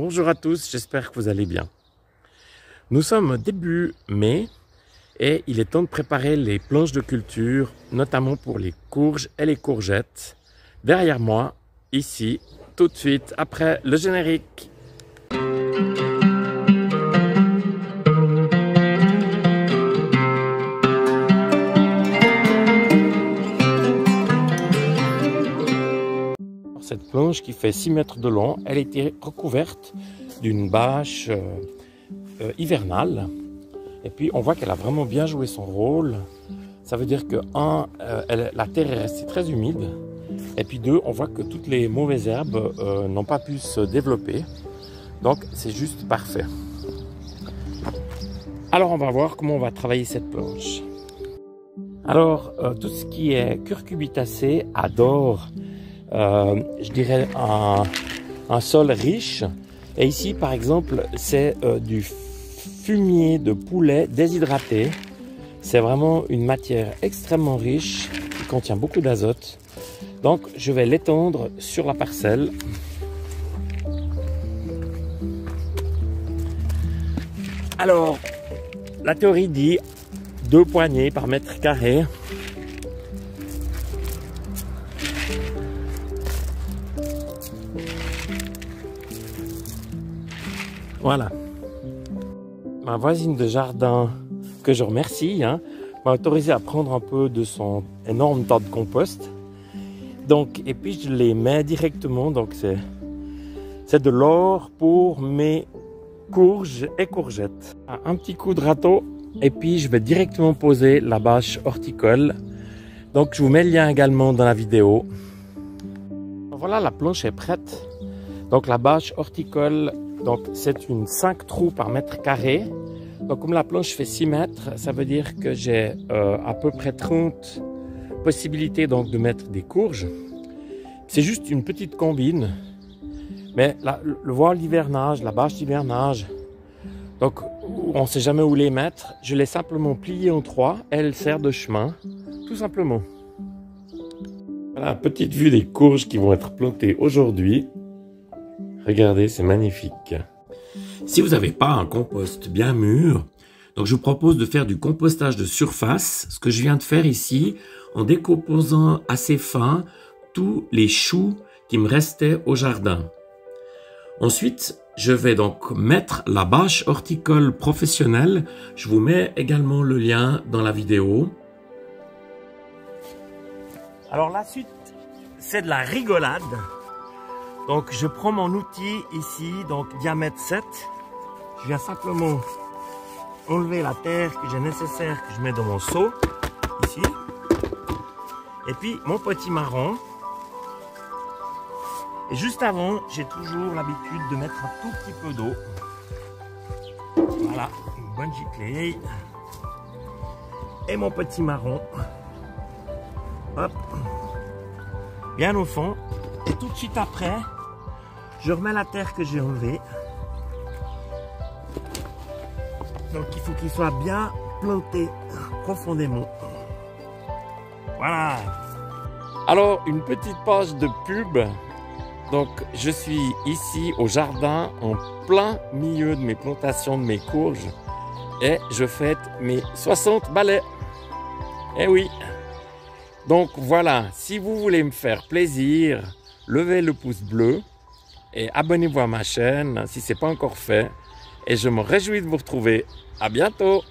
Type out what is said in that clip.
Bonjour à tous, j'espère que vous allez bien. Nous sommes début mai et il est temps de préparer les planches de culture, notamment pour les courges et les courgettes. Derrière moi, ici, tout de suite après le générique. Cette planche qui fait 6 mètres de long, elle a été recouverte d'une bâche hivernale. Et puis on voit qu'elle a vraiment bien joué son rôle. Ça veut dire que la terre est restée très humide. Et puis deux, on voit que toutes les mauvaises herbes n'ont pas pu se développer. Donc c'est juste parfait. Alors on va voir comment on va travailler cette planche. Alors tout ce qui est curcubitacé adore je dirais un sol riche. Et ici par exemple c'est du fumier de poulet déshydraté. C'est vraiment une matière extrêmement riche qui contient beaucoup d'azote. Donc je vais l'étendre sur la parcelle. Alors la théorie dit 2 poignées par mètre carré. Voilà. Ma voisine de jardin, que je remercie, m'a autorisé à prendre un peu de son énorme tas de compost. Donc, et puis je les mets directement, donc c'est de l'or pour mes courges et courgettes. Un petit coup de râteau et puis je vais directement poser la bâche horticole. Donc je vous mets le lien également dans la vidéo. Voilà, la planche est prête. Donc la bâche horticole, donc c'est une 5 trous par mètre carré. Donc comme la planche fait 6 mètres, ça veut dire que j'ai à peu près 30 possibilités donc de mettre des courges. C'est juste une petite combine. Mais le voile d'hivernage, la bâche d'hivernage, donc on ne sait jamais où les mettre. Je l'ai simplement pliée en 3. Elle sert de chemin, tout simplement. Voilà, petite vue des courges qui vont être plantées aujourd'hui. Regardez, c'est magnifique. Si vous n'avez pas un compost bien mûr, donc je vous propose de faire du compostage de surface, ce que je viens de faire ici, en décomposant assez fin tous les choux qui me restaient au jardin. Ensuite, je vais donc mettre la bâche horticole professionnelle. Je vous mets également le lien dans la vidéo. Alors la suite, c'est de la rigolade. Donc je prends mon outil ici, donc diamètre 7. Je viens simplement enlever la terre que j'ai nécessaire, que je mets dans mon seau, ici. Et puis mon petit marron. Et juste avant, j'ai toujours l'habitude de mettre un tout petit peu d'eau. Voilà, une bonne giclée. Et mon petit marron. Hop. Bien au fond. Et tout de suite après, je remets la terre que j'ai enlevée. Donc il faut qu'il soit bien planté profondément. Voilà. Alors une petite page de pub. Donc je suis ici au jardin en plein milieu de mes plantations de mes courges. Et je fête mes 60 balais. Eh oui. Donc voilà, si vous voulez me faire plaisir, levez le pouce bleu et abonnez-vous à ma chaîne si ce n'est pas encore fait. Et je me réjouis de vous retrouver. À bientôt!